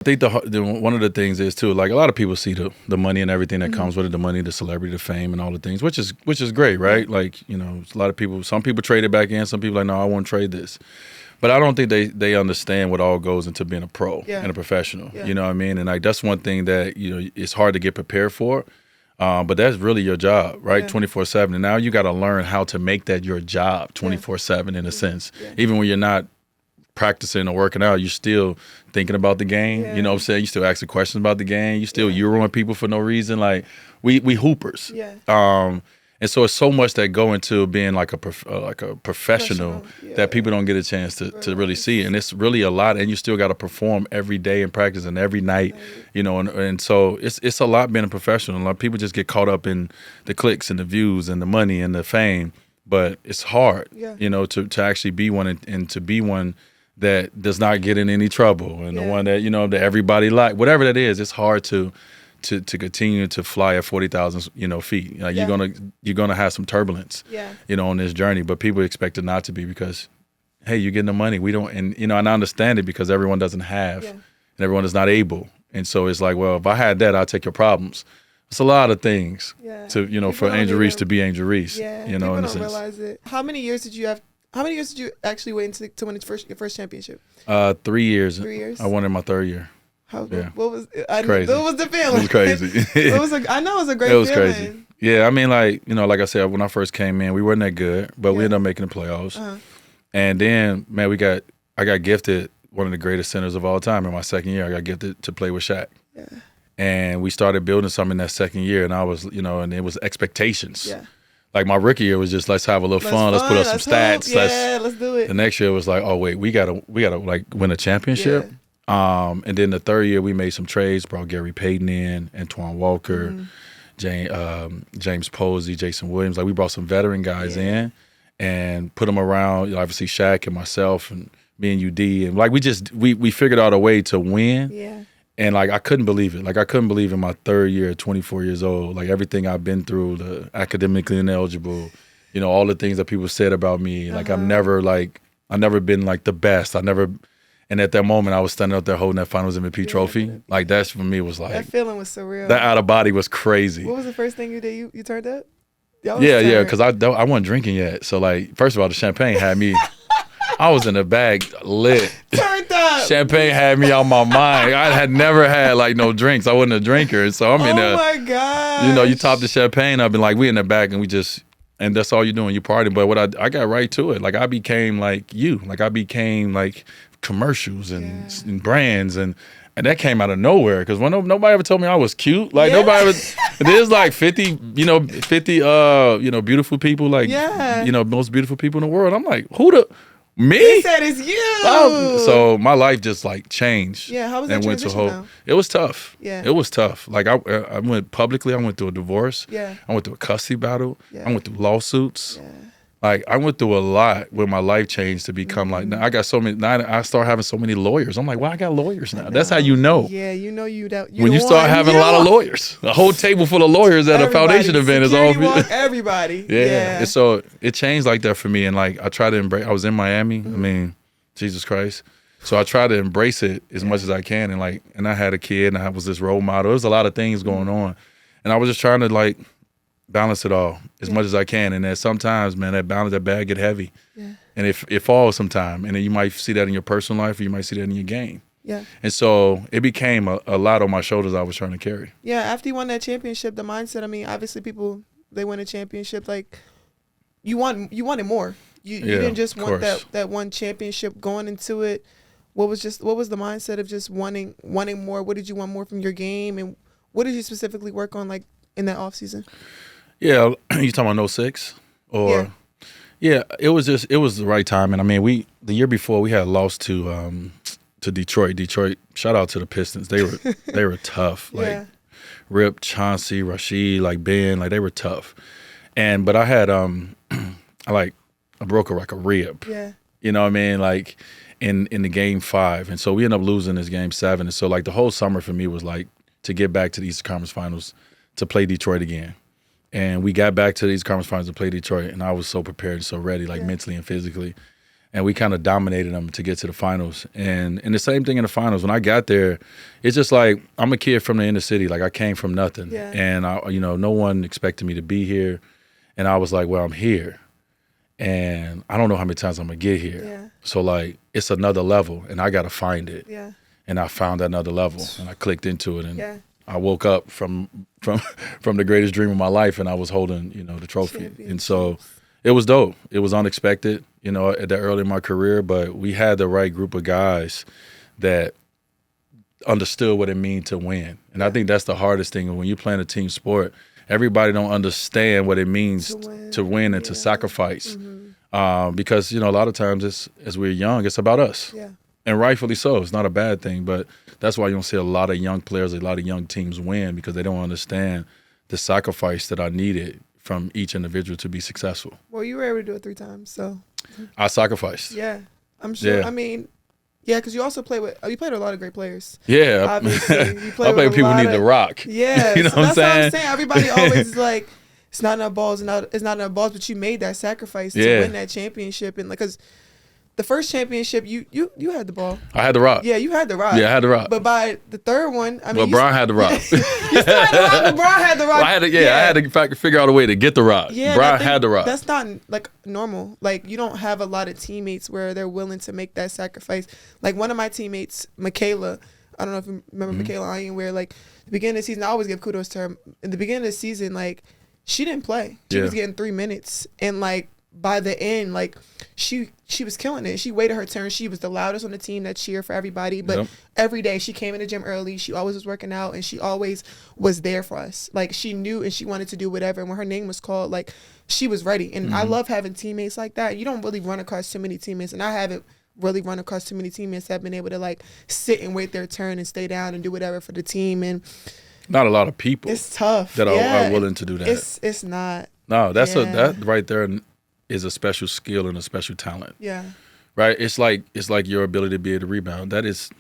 I think one of the things is too, like a lot of people see the money and everything that comes with it, the money, the celebrity, the fame, and all the things, which is great, right? Like, you know, a lot of people, some people trade it back in, some people like, no, I won't trade this. But I don't think they understand what all goes into being a pro and a professional. You know what I mean? And like that's one thing that, you know, it's hard to get prepared for. But that's really your job, right? 24/7. And now you got to learn how to make that your job 24/7 in a sense. Even when you're not practicing or working out, you're still thinking about the game. You know what I'm saying? You still asking questions about the game. You still Euroing people for no reason. Like we hoopers. And so it's so much that go into being like a professional that people don't get a chance to really see. And it's really a lot. And you still got to perform every day in practice and every night, you know. And so it's a lot being a professional. A lot of people just get caught up in the clicks and the views and the money and the fame. But it's hard, you know, to actually be one and to be one that does not get in any trouble and the one that, you know, that everybody like. Whatever that is, it's hard to continue to fly at 40,000, you know, feet. Like you're gonna have some turbulence, you know, on this journey. But people expect it not to be because, hey, you're getting the money. We don't, and you know, and I understand it because everyone doesn't have, and everyone is not able. And so it's like, well, if I had that, I'd take your problems. It's a lot of things to, you know, for Angel Reese to be Angel Reese. You know, in a sense. Realize it. How many years did you have? How many years did you actually wait to win your first championship? 3 years. 3 years. I won in my third year. What was crazy? What was the feeling? It was crazy. I know it was a great It was feeling. crazy. Yeah, I mean, like, you know, like I said, when I first came in, we weren't that good, but we ended up making the playoffs. And then, man, I got gifted one of the greatest centers of all time in my second year. I got gifted to play with Shaq. And we started building something that second year, and I was, you know, and it was expectations. Like my rookie year was just let's have a little fun, let's put up some stats. Let's do it. The next year was like, oh wait, we gotta like win a championship. And then the third year we made some trades, brought Gary Payton in, Antoine Walker, James Posey, Jason Williams. Like we brought some veteran guys in and put them around, you know, obviously Shaq and myself and me and UD. And like we figured out a way to win. And like I couldn't believe it. Like I couldn't believe in my third year, 24 years old, like everything I've been through, the academically ineligible, you know, all the things that people said about me. Like I've never been like the best. And at that moment I was standing up there holding that finals MVP trophy. Like that's for me was like that feeling was surreal. That out of body was crazy. What was the first thing you did? You turned up? Yeah, because I wasn't drinking yet. So like first of all the champagne had me I was in the bag lit. Turned up. Champagne had me on my mind. I had never had like no drinks. I wasn't a drinker. So I'm in there. Oh my God. You know, you top the champagne up and like we in the back and we just, and that's all you're doing. You partying. But what I got right to it. Like I became like you. Like I became like commercials and brands and that came out of nowhere because when nobody ever told me I was cute. Like nobody ever. There's like 50 beautiful people. Like you know, most beautiful people in the world. I'm like, who the. Me? He said it's you. So my life just like changed. Yeah, how was that transition now? It was tough. Yeah. It was tough. Like I went publicly, I went through a divorce. Yeah. I went through a custody battle. Yeah. I went through lawsuits. Yeah. Like I went through a lot when my life changed to become like, now I got so many, now I start having so many lawyers. I'm like, well, I got lawyers now. That's how you know. Yeah, you know when you start having a lot of lawyers. A whole table full of lawyers at a foundation event is all. Everybody. Yeah. And so it changed like that for me. And like I tried to embrace, I was in Miami. I mean, Jesus Christ. So I try to embrace it as much as I can. And I had a kid and I was this role model. There was a lot of things going on. And I was just trying to like balance it all as much as I can. And then sometimes, man, that bag get heavy. Yeah. And it falls sometime. And then you might see that in your personal life or you might see that in your game. Yeah. And so it became a lot on my shoulders I was trying to carry. Yeah, after you won that championship, the mindset, I mean, obviously people, they win a championship, like you wanted more. You didn't just want that one championship going into it. What was the mindset of just wanting more? What did you want more from your game? And what did you specifically work on like in that off season? Yeah, you talking about 06? Or it was the right time. And I mean the year before we had lost to Detroit. Detroit, shout out to the Pistons. They were tough. Like Rip, Chauncey, Rasheed, like Ben, like they were tough. But I had I broke a rib. Yeah. You know what I mean? Like in the game 5. And so we ended up losing this game 7. And so like the whole summer for me was like to get back to the Eastern Conference Finals to play Detroit again. And we got back to the Eastern Conference Finals to play Detroit and I was so prepared and so ready, like mentally and physically. and we kind of dominated them to get to the finals. And the same thing in the finals. When I got there, it's just like I'm a kid from the inner city. Like I came from nothing, and no one expected me to be here, and I was like, well, I'm here, and I don't know how many times I'm gonna get here. Yeah. So like it's another level, and I gotta find it. Yeah. And I found another level, and I clicked into it, and I woke up from the greatest dream of my life, and I was holding, the trophy. And so it was dope. It was unexpected, at that early in my career, but we had the right group of guys that understood what it means to win. And I think that's the hardest thing. When you're playing a team sport, everybody don't understand what it means to win and to sacrifice. Because, a lot of times as we're young, it's about us. Yeah. And rightfully so. It's not a bad thing, but that's why you don't see a lot of young players, a lot of young teams win, because they don't understand the sacrifice that I needed from each individual to be successful. Well, you were able to do it 3 times, so. I sacrificed. Yeah, I'm sure. Yeah. I mean, because you also played with a lot of great players. Yeah. Obviously. You played I play with people who need the rock. Yeah. You know what I'm saying? That's what I'm saying. Everybody always is like, it's not enough balls, it's not enough balls, but you made that sacrifice to win that championship. And because the first championship, you had the ball. I had the rock. Yeah, you had the rock. Yeah, I had the rock. But by the third one, I mean, Brian had the rock. You still had the rock, but Brian had the rock. Well, I had to figure out a way to get the rock. Yeah, Brian had the rock. That's not like normal. Like you don't have a lot of teammates where they're willing to make that sacrifice. Like one of my teammates, Michaela. I don't know if you remember Michaela Iron, where like the beginning of the season, I always give kudos to her. In the beginning of the season, like she didn't play. She was getting 3 minutes, and like by the end, like she was killing it. She waited her turn. She was the loudest on the team that cheered for everybody. But every day she came in the gym early. She always was working out, and she always was there for us. Like she knew and she wanted to do whatever. And when her name was called, like she was ready. And I love having teammates like that. You don't really run across too many teammates, and I haven't really run across too many teammates that have been able to like sit and wait their turn and stay down and do whatever for the team. And not a lot of people. It's tough. That are willing to do that. It's not. No, that right there is a special skill and a special talent. Yeah. Right? It's like your ability to be able to rebound. That is,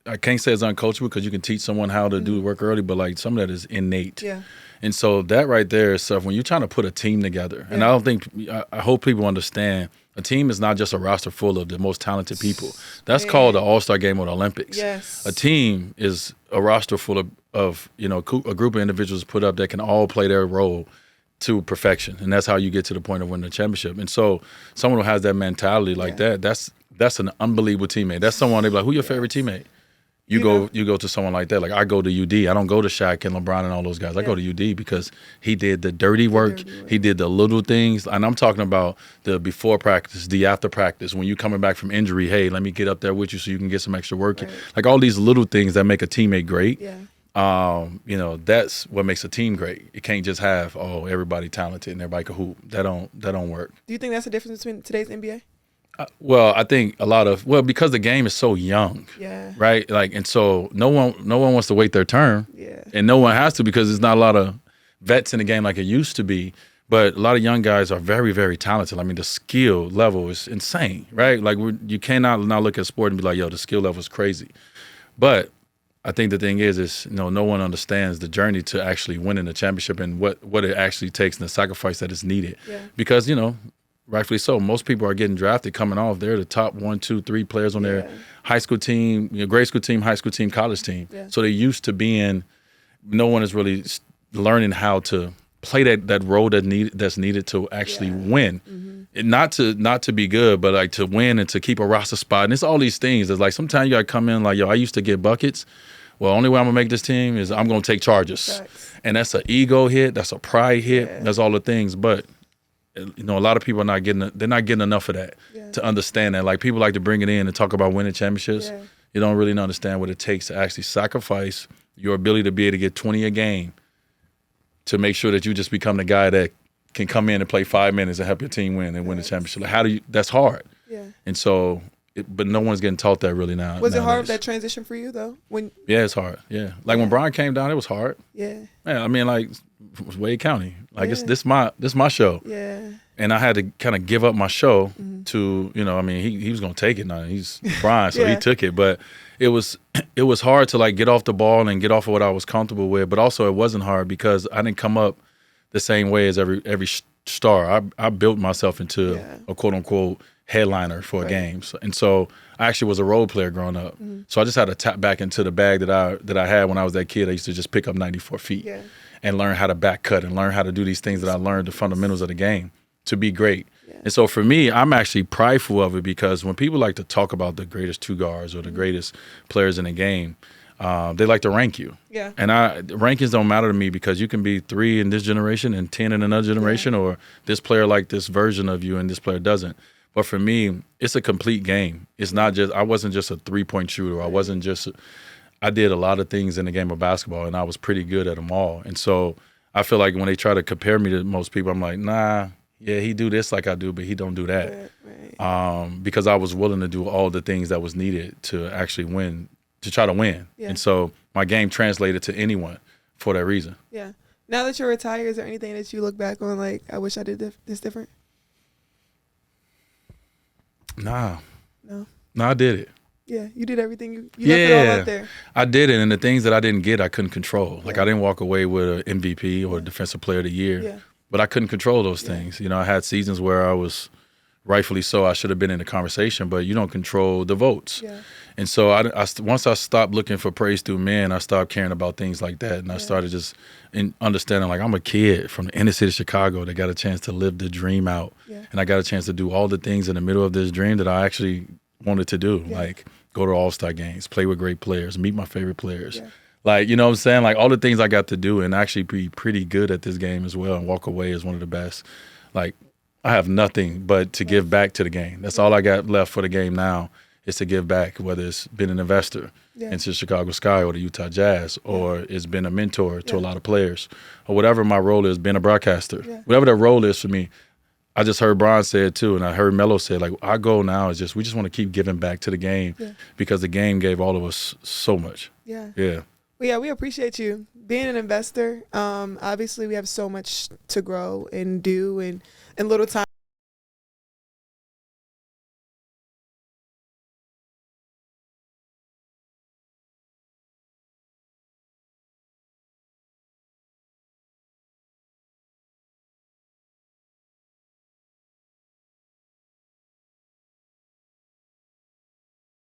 I can't say it's uncoachable because you can teach someone how to do work early, but like some of that is innate. Yeah. And so that right there is stuff when you're trying to put a team together. And I hope people understand a team is not just a roster full of the most talented people. That's called the All-Star Game or the Olympics. Yes. A team is a roster full of a group of individuals put up that can all play their role to perfection, and that's how you get to the point of winning the championship. And so someone who has that mentality like that's an unbelievable teammate. That's someone they be like, who your favorite teammate? You go to someone like that. Like I go to UD. I don't go to Shaq and LeBron and all those guys. I go to UD because he did the dirty work. He did the little things. And I'm talking about the before practice, the after practice, when you coming back from injury, hey, let me get up there with you so you can get some extra work. Right. Like all these little things that make a teammate great. Yeah. That's what makes a team great. It can't just have everybody talented and everybody can hoop. That don't work. Do you think that's the difference between today's NBA? Well, I think because the game is so young, right? Like, and so no one wants to wait their turn, and no one has to because there's not a lot of vets in the game like it used to be. But a lot of young guys are very, very talented. I mean, the skill level is insane, right? Like you cannot now look at sport and be like, yo, the skill level is crazy. But I think the thing is no one understands the journey to actually winning the championship and what it actually takes and the sacrifice that is needed. Yeah. Because, rightfully so, most people are getting drafted coming off. They're the top 1, 2, 3 players on their high school team, grade school team, high school team, college team. Yeah. So they're used to being, no one is really learning how to play that role that's needed to actually win. Mm-hmm. Not to be good, but like to win and to keep a roster spot. And it's all these things. It's like sometimes you got to come in like, yo, I used to get buckets. Well, only way I'm going to make this team is I'm going to take charges. Facts. And that's an ego hit. That's a pride hit. Yeah. That's all the things. But, a lot of people are not getting enough of that to understand that. Like people like to bring it in and talk about winning championships. Yeah. You don't really understand what it takes to actually sacrifice your ability to be able to get 20 a game to make sure that you just become the guy that can come in and play 5 minutes and help your team win and win the championship. Like that's hard. Yeah. And so, but no one's getting taught that really now. Was it hard that transition for you though? Yeah, it's hard. Yeah. Like when Brian came down, it was hard. Yeah. Yeah. I mean, like it was Wade County. Like this my show. Yeah. And I had to kind of give up my show to, he was gonna take it now. He's Brian, so he took it. But it was hard to like get off the ball and get off of what I was comfortable with. But also it wasn't hard because I didn't come up the same way as every star. I built myself into a quote unquote headliner for a game. And so I actually was a role player growing up. So I just had to tap back into the bag that I had when I was that kid. I used to just pick up 94 feet and learn how to back cut and learn how to do these things that I learned, the fundamentals of the game, to be great. And so for me, I'm actually prideful of it, because when people like to talk about the greatest two guards or the greatest players in the game, they like to rank you. Yeah. And rankings don't matter to me, because you can be 3 in this generation and 10 in another generation, or this player like this version of you and this player doesn't. But for me, it's a complete game. It's not just, I wasn't just a 3-point shooter. I wasn't just, I did a lot of things in the game of basketball, and I was pretty good at them all. And so I feel like when they try to compare me to most people, I'm like, nah, yeah, he do this like I do, but he don't do that. Because I was willing to do all the things that was needed to actually win, to try to win. And so my game translated to anyone for that reason. Yeah. Now that you're retired, is there anything that you look back on like, I wish I did this different? Nah. No, I did it. Yeah, you did everything. You left it all out there. I did it, and the things that I didn't get, I couldn't control. Like I didn't walk away with an MVP or Defensive Player of the Year, but I couldn't control those things. You know, I had seasons where I was, rightfully so, I should have been in the conversation, but you don't control the votes. And so once I stopped looking for praise through men, I stopped caring about things like that, and I started just understanding, like, I'm a kid from the inner city of Chicago that got a chance to live the dream out, and I got a chance to do all the things in the middle of this dream that I actually wanted to do, like go to All-Star games, play with great players, meet my favorite players. Like, you know what I'm saying? Like, all the things I got to do, and actually be pretty good at this game as well, and walk away as one of the best. Like, I have nothing but to give back to the game. That's all I got left for the game now, is to give back, whether it's been an investor into Chicago Sky or the Utah Jazz, or it's been a mentor to a lot of players, or whatever my role is, being a broadcaster. Whatever that role is for me. I just heard Brian say it too, and I heard Melo say, like, our goal now is just, we just want to keep giving back to the game, because the game gave all of us so much. Yeah. Yeah. Well, yeah, we appreciate you being an investor. Obviously, we have so much to grow and do, and little time.